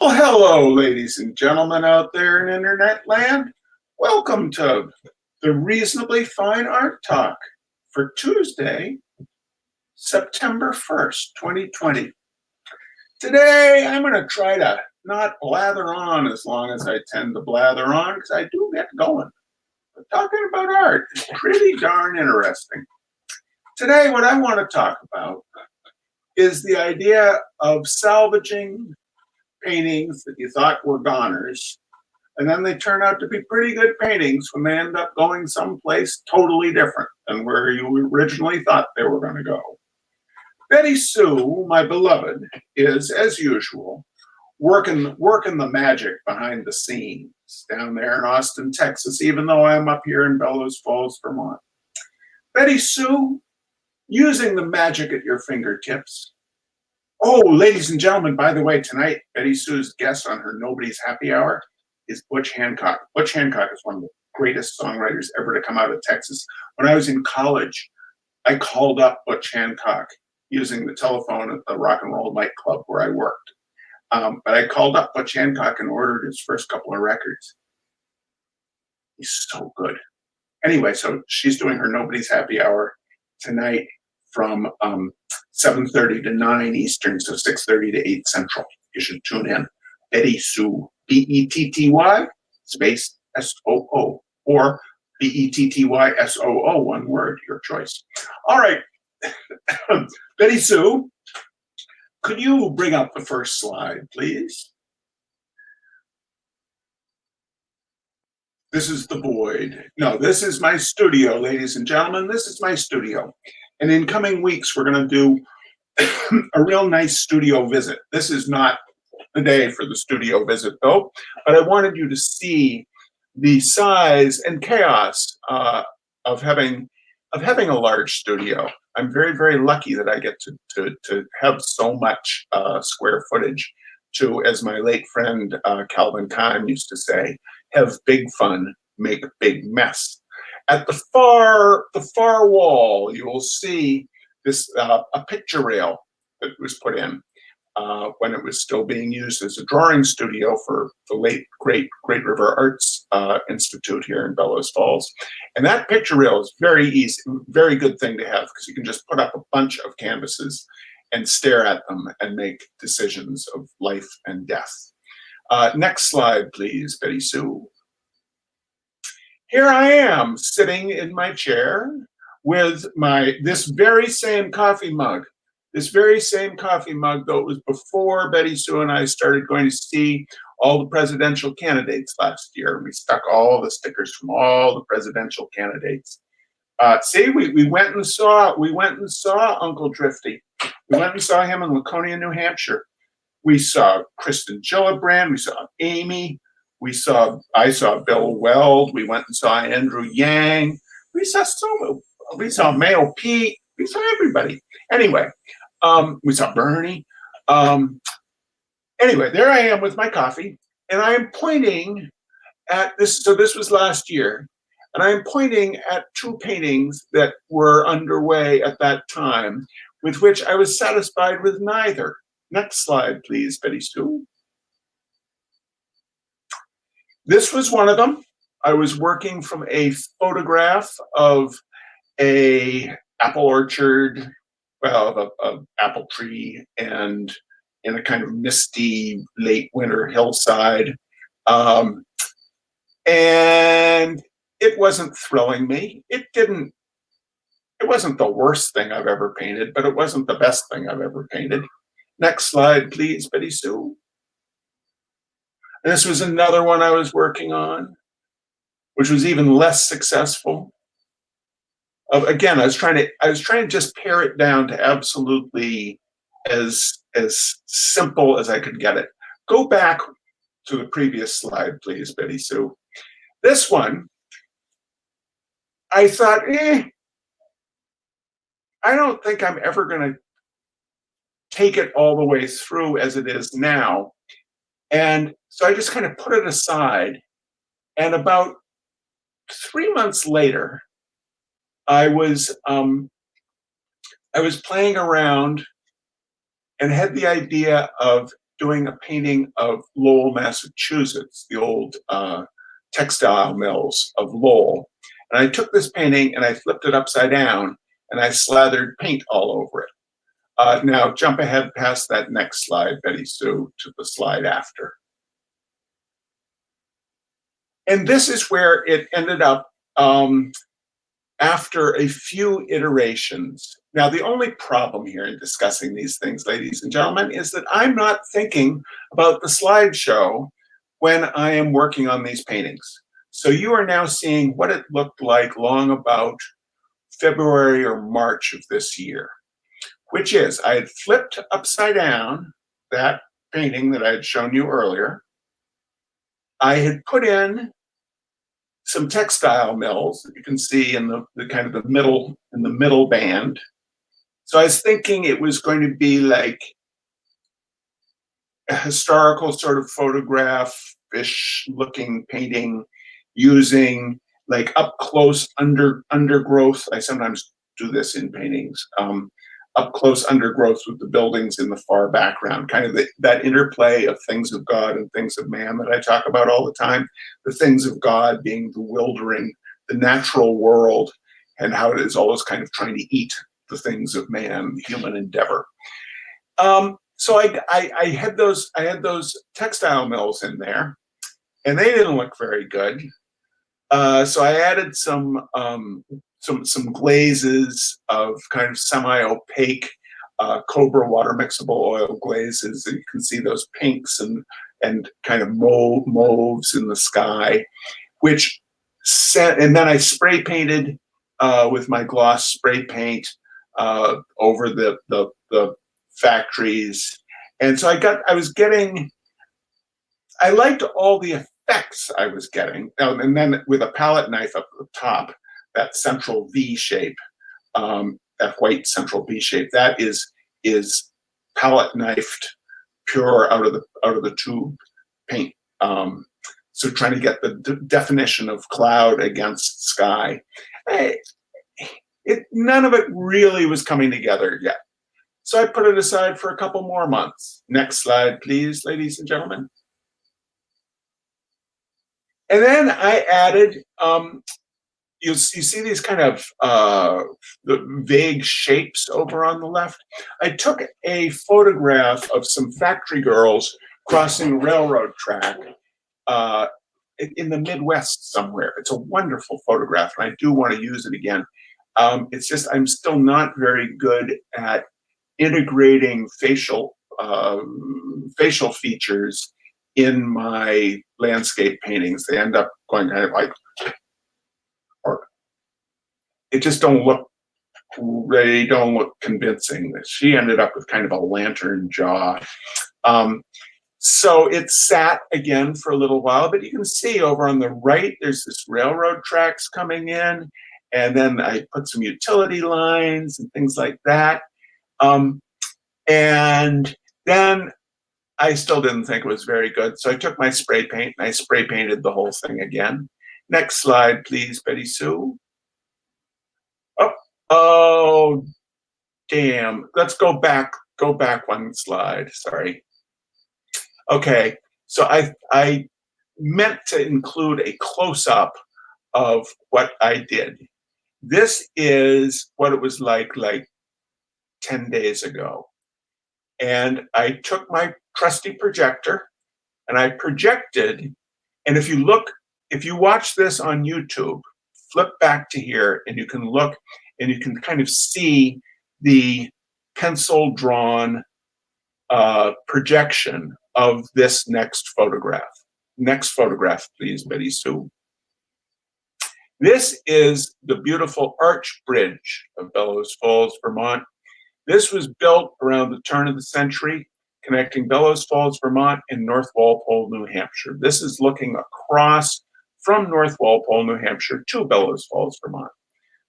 Well, hello, ladies and gentlemen out there in internet land. Welcome to the Reasonably Fine Art Talk for Tuesday, September 1st, 2020. Today, I'm going to try to not blather on as long as I tend to blather on because I do get going. But talking about art is pretty darn interesting. Today, what I want to talk about is the idea of salvaging paintings that you thought were goners, and then they turn out to be pretty good paintings when they end up going someplace totally different than where you originally thought they were going to go. Betty Sue, my beloved, is, as usual, working the magic behind the scenes down there in Austin, Texas, even though I'm up here in Bellows Falls, Vermont. Betty Sue, using the magic at your fingertips. Oh, ladies and gentlemen, by the way, tonight, Betty Sue's guest on her Nobody's Happy Hour is Butch Hancock. Butch Hancock is one of the greatest songwriters ever to come out of Texas. When I was in college, I called up Butch Hancock using the telephone at the rock and roll nightclub where I worked. But I called up Butch Hancock and ordered his first couple of records. He's so good. Anyway, so she's doing her Nobody's Happy Hour tonight from 7:30 to 9 Eastern, so 6:30 to 8 Central. You should tune in. Betty Sue, Betty space SOO, or Betty SOO, one word, your choice. All right, Betty Sue, could you bring up the first slide, please? This is the void. No, this is my studio, ladies and gentlemen. This is my studio. And in coming weeks, we're going to do a real nice studio visit. This is not the day for the studio visit, though, but I wanted you to see the size and chaos of having a large studio. I'm very, very lucky that I get to have so much square footage to, as my late friend Calvin Kahn used to say, have big fun, make big mess. At the far wall, you will see this a picture rail that was put in when it was still being used as a drawing studio for the late Great River Arts Institute here in Bellows Falls. And that picture rail is very easy, very good thing to have because you can just put up a bunch of canvases and stare at them and make decisions of life and death. Next slide, please, Betty Sue. Here I am sitting in my chair with this very same coffee mug. This very same coffee mug, though it was before Betty Sue and I started going to see all the presidential candidates last year. We stuck all the stickers from all the presidential candidates. See, we went and saw Uncle Drifty. We went and saw him in Laconia, New Hampshire. We saw Kristen Gillibrand. We saw Amy. I saw Bill Weld. We went and saw Andrew Yang. We saw Mayo Pete. We saw everybody. Anyway, we saw Bernie. Anyway, there I am with my coffee, and I am pointing at this. So this was last year, and I am pointing at two paintings that were underway at that time, with which I was satisfied with neither. Next slide, please, Betty Sue. This was one of them. I was working from a photograph of a apple orchard, well, of apple tree, and in a kind of misty late winter hillside. And it wasn't thrilling me. It wasn't the worst thing I've ever painted, but it wasn't the best thing I've ever painted. Next slide, please, Betty Sue. This was another one I was working on, which was even less successful. Again, I was trying to just pare it down to absolutely as simple as I could get it. Go back to the previous slide, please, Betty Sue. This one, I thought, I don't think I'm ever going to take it all the way through as it is now. And so I just kind of put it aside. And about 3 months later, I was playing around and had the idea of doing a painting of Lowell, Massachusetts, the old textile mills of Lowell. And I took this painting and I flipped it upside down and I slathered paint all over it. Now jump ahead past that next slide, Betty Sue, to the slide after. And this is where it ended up after a few iterations. Now, the only problem here in discussing these things, ladies and gentlemen, is that I'm not thinking about the slideshow when I am working on these paintings. So you are now seeing what it looked like long about February or March of this year, which is I had flipped upside down that painting that I had shown you earlier. I had put in some textile mills that you can see in the kind of the middle band. So I was thinking it was going to be like a historical sort of photograph-ish looking painting using like up close undergrowth. I sometimes do this in paintings. Up close undergrowth with the buildings in the far background, kind of that interplay of things of God and things of man that I talk about all the time. The things of God being bewildering, the natural world, and how it is always kind of trying to eat the things of man, the human endeavor. So I had those textile mills in there, and they didn't look very good. So I added some glazes of kind of semi-opaque Cobra water mixable oil glazes. And you can see those pinks and kind of mauves in the sky, which set, and then I spray painted with my gloss spray paint over the factories. And so I liked all the effects I was getting. And then with a palette knife up at the top, that central V shape, that white central V shape, that is palette knifed pure out of the tube paint. So trying to get the definition of cloud against sky. None of it really was coming together yet. So I put it aside for a couple more months. Next slide, please, ladies and gentlemen. And then I added, you see these kind of the vague shapes over on the left. I took a photograph of some factory girls crossing a railroad track in the Midwest somewhere. It's a wonderful photograph, and I do want to use it again. It's just I'm still not very good at integrating facial features in my landscape paintings. They end up going kind of like, or it just they don't look convincing. She ended up with kind of a lantern jaw. So it sat again for a little while, but you can see over on the right, there's this railroad tracks coming in, and then I put some utility lines and things like that. And then I still didn't think it was very good. So I took my spray paint and I spray painted the whole thing again. Next slide, please, Betty Sue. Oh, damn. Let's go back one slide. Sorry. Okay. So I meant to include a close-up of what I did. This is what it was like 10 days ago. And I took my trusty projector and I projected. And if you watch this on YouTube, flip back to here and you can look and you can kind of see the pencil drawn projection of this next photograph. Next photograph, please, Betty Sue. This is the beautiful arch bridge of Bellows Falls, Vermont. This was built around the turn of the century, connecting Bellows Falls, Vermont, and North Walpole, New Hampshire. This is looking across from North Walpole, New Hampshire to Bellows Falls, Vermont.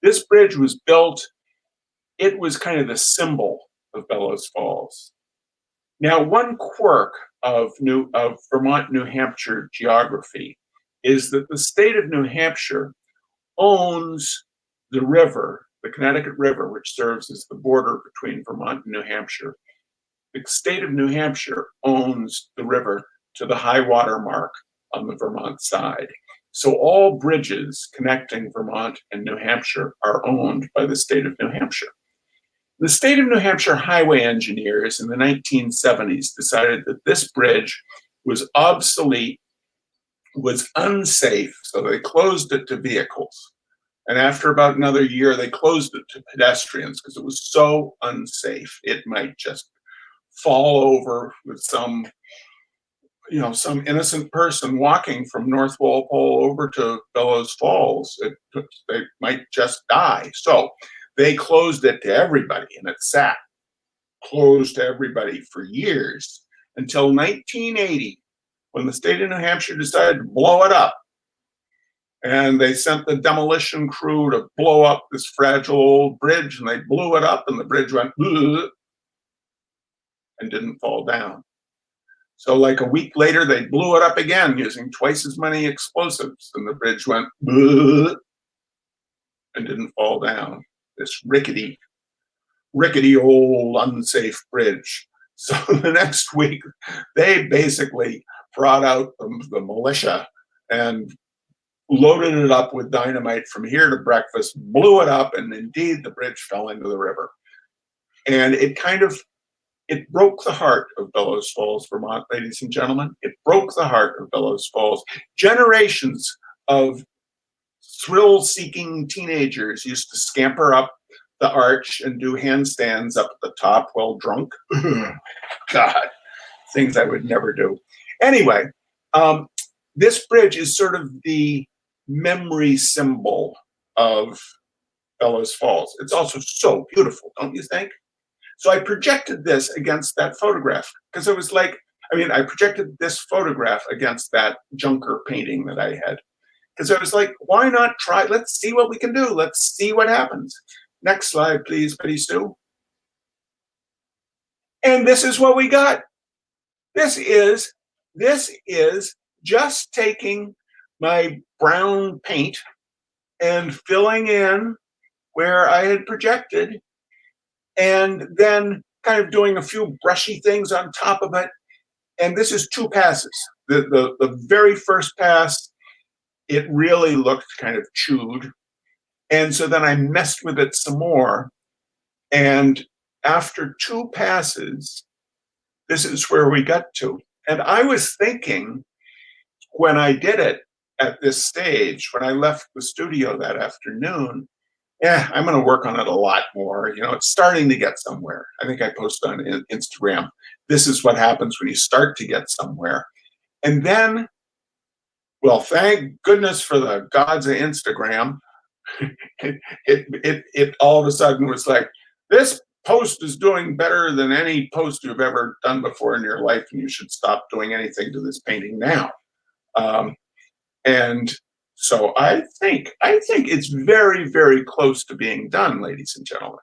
This bridge was built, it was kind of the symbol of Bellows Falls. Now, one quirk of Vermont, New Hampshire geography is that the state of New Hampshire owns the river, the Connecticut River, which serves as the border between Vermont and New Hampshire. the state of New Hampshire owns the river to the high water mark on the Vermont side. So all bridges connecting Vermont and New Hampshire are owned by the state of New Hampshire. The state of New Hampshire highway engineers in the 1970s decided that this bridge was obsolete, was unsafe, so they closed it to vehicles. And after about another year, they closed it to pedestrians because it was so unsafe. It might just fall over with some innocent person walking from North Walpole over to Bellows Falls. They might just die. So they closed it to everybody, and it sat closed to everybody for years until 1980, when the state of New Hampshire decided to blow it up. And they sent the demolition crew to blow up this fragile old bridge, and they blew it up, and the bridge went and didn't fall down. So like a week later, they blew it up again using twice as many explosives, and the bridge went and didn't fall down. This rickety old unsafe bridge. So the next week, they basically brought out the militia and loaded it up with dynamite from here to breakfast, blew it up, and indeed the bridge fell into the river. And it broke the heart of Bellows Falls, Vermont, ladies and gentlemen. It broke the heart of Bellows Falls. Generations of thrill-seeking teenagers used to scamper up the arch and do handstands up at the top while drunk. God, things I would never do. Anyway, this bridge is sort of the memory symbol of Bellows Falls. It's also so beautiful, don't you think? So I projected this against that photograph because it was like, I projected this photograph against that Junker painting that I had. Because I was like, why not try? Let's see what we can do. Let's see what happens. Next slide, please, Betty Stu. And this is what we got. This is just taking my brown paint and filling in where I had projected, and then kind of doing a few brushy things on top of it. And this is 2 passes. The very first pass, it really looked kind of chewed. And so then I messed with it some more. And after 2 passes, this is where we got to. And I was thinking when I did it at this stage, when I left the studio that afternoon, I'm going to work on it a lot more. It's starting to get somewhere. I think I posted on Instagram. This is what happens when you start to get somewhere. And then, well, thank goodness for the gods of Instagram. It all of a sudden was like, this post is doing better than any post you've ever done before in your life, and you should stop doing anything to this painting now. And so I think it's very, very close to being done, ladies and gentlemen.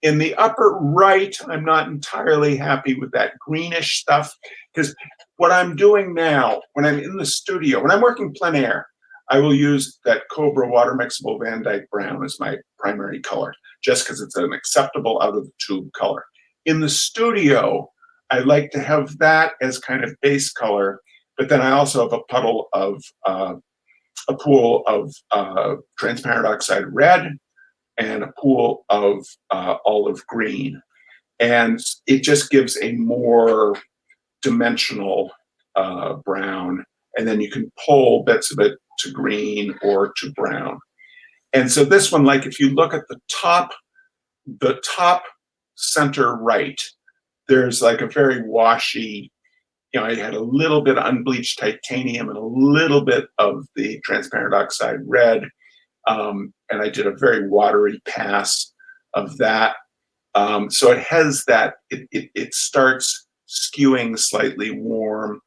In the upper right, I'm not entirely happy with that greenish stuff, because what I'm doing now, when I'm in the studio, when I'm working plein air, I will use that Cobra water mixable Van Dyke brown as my primary color, just because it's an acceptable out of the tube color. In the studio, I like to have that as kind of base color, but then I also have a pool of transparent oxide red and a pool of olive green. And it just gives a more dimensional brown. And then you can pull bits of it to green or to brown. And so this one, like if you look at the top center right, there's like a very washy, I had a little bit of unbleached titanium and a little bit of the transparent oxide red. And I did a very watery pass of that. So it has that, it starts skewing slightly warm,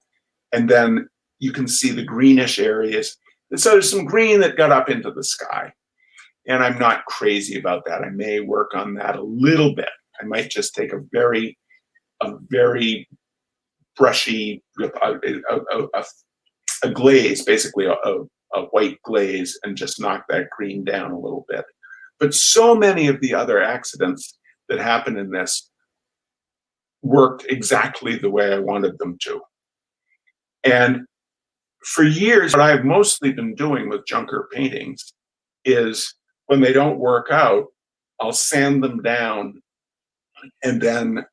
and then you can see the greenish areas. And so there's some green that got up into the sky. And I'm not crazy about that. I may work on that a little bit. I might just take a very brushy, a glaze, basically a white glaze, and just knock that green down a little bit. But so many of the other accidents that happen in this worked exactly the way I wanted them to. And for years, what I've mostly been doing with junker paintings is when they don't work out, I'll sand them down and then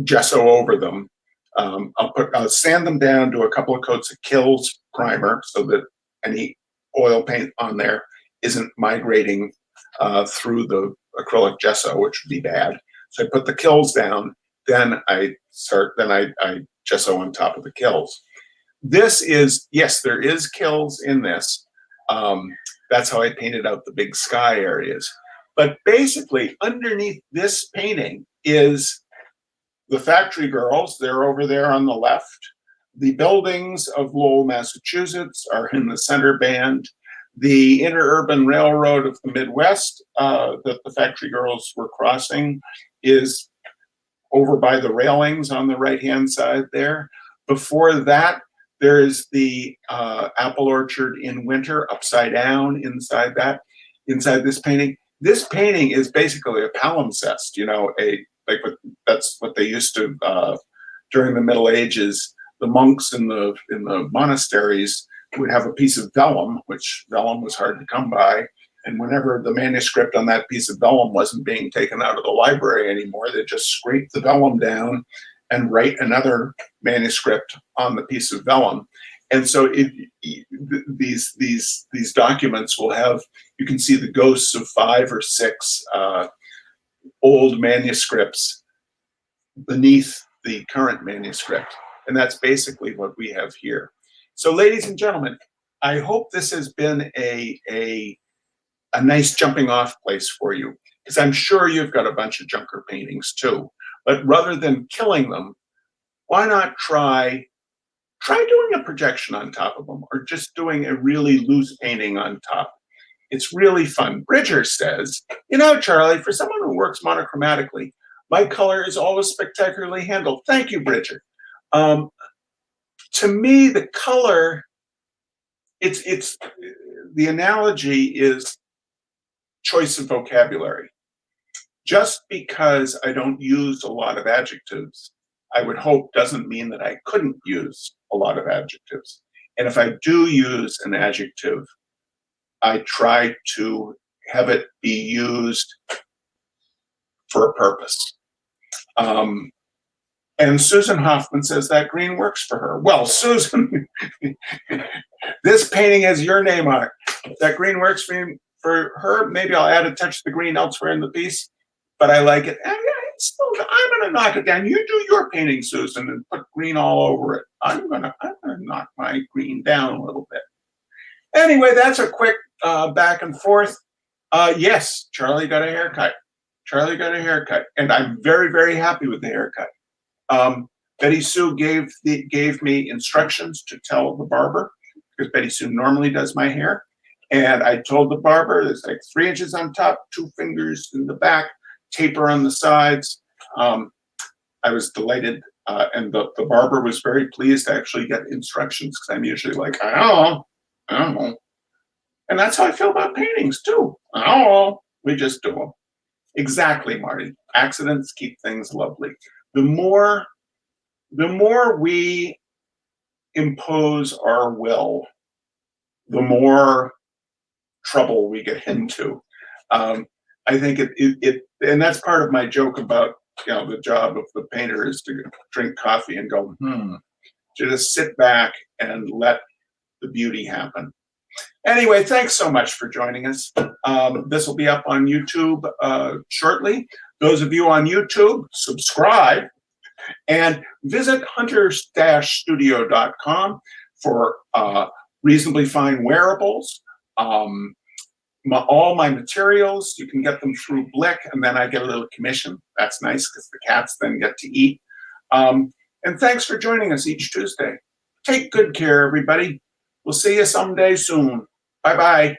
gesso over them. I'll sand them down, do a couple of coats of Kills primer so that any oil paint on there isn't migrating through the acrylic gesso, which would be bad. So I put the Kills down, then I gesso on top of the Kills. This is, yes, there is Kills in this. That's how I painted out the big sky areas. But basically, underneath this painting is the factory girls. They're over there on the left. The buildings of Lowell, Massachusetts are in the center band. The interurban railroad of the Midwest that the factory girls were crossing is over by the railings on the right-hand side there. Before that, there is the apple orchard in winter upside down inside this painting. This painting is basically a palimpsest, that's what they used to during the Middle Ages. The monks in the monasteries would have a piece of vellum, which vellum was hard to come by. And whenever the manuscript on that piece of vellum wasn't being taken out of the library anymore, they just scrape the vellum down and write another manuscript on the piece of vellum. And so these documents will have, you can see the ghosts of 5 or 6 old manuscripts beneath the current manuscript. And that's basically what we have here. So ladies and gentlemen, I hope this has been a nice jumping off place for you, because I'm sure you've got a bunch of junker paintings too. But rather than killing them, why not try doing a projection on top of them, or just doing a really loose painting on top. It's really fun. Bridger says, Charlie, for someone who works monochromatically, my color is always spectacularly handled. Thank you, Bridger. To me, the color, it's the analogy is choice of vocabulary. Just because I don't use a lot of adjectives, I would hope doesn't mean that I couldn't use a lot of adjectives. And if I do use an adjective, I try to have it be used for a purpose. And Susan Hoffman says that green works for her. Well, Susan, this painting has your name on it. If that green works for her, maybe I'll add a touch of the green elsewhere in the piece, but I like it. And I'm going to knock it down. You do your painting, Susan, and put green all over it. I'm going to knock my green down a little bit. Anyway, that's a quick back and forth. Yes, Charlie got a haircut. Charlie got a haircut, and I'm very, very happy with the haircut. Betty Sue gave me instructions to tell the barber, because Betty Sue normally does my hair. And I told the barber there's like 3 inches on top, 2 fingers in the back, taper on the sides. I was delighted, and the barber was very pleased to actually get instructions, because I'm usually like, I don't know. And that's how I feel about paintings too. I don't know. We just do them. Exactly, Marty. Accidents keep things lovely. The more we impose our will, the more trouble we get into. I think it and that's part of my joke about the job of the painter is to drink coffee and go, to just sit back and let the beauty happen. Anyway, thanks so much for joining us. This will be up on YouTube shortly. Those of you on YouTube, subscribe and visit hunter-studio.com for reasonably fine wearables. All my materials, you can get them through Blick, and then I get a little commission. That's nice because the cats then get to eat. And thanks for joining us each Tuesday. Take good care, everybody. We'll see you someday soon. Bye-bye.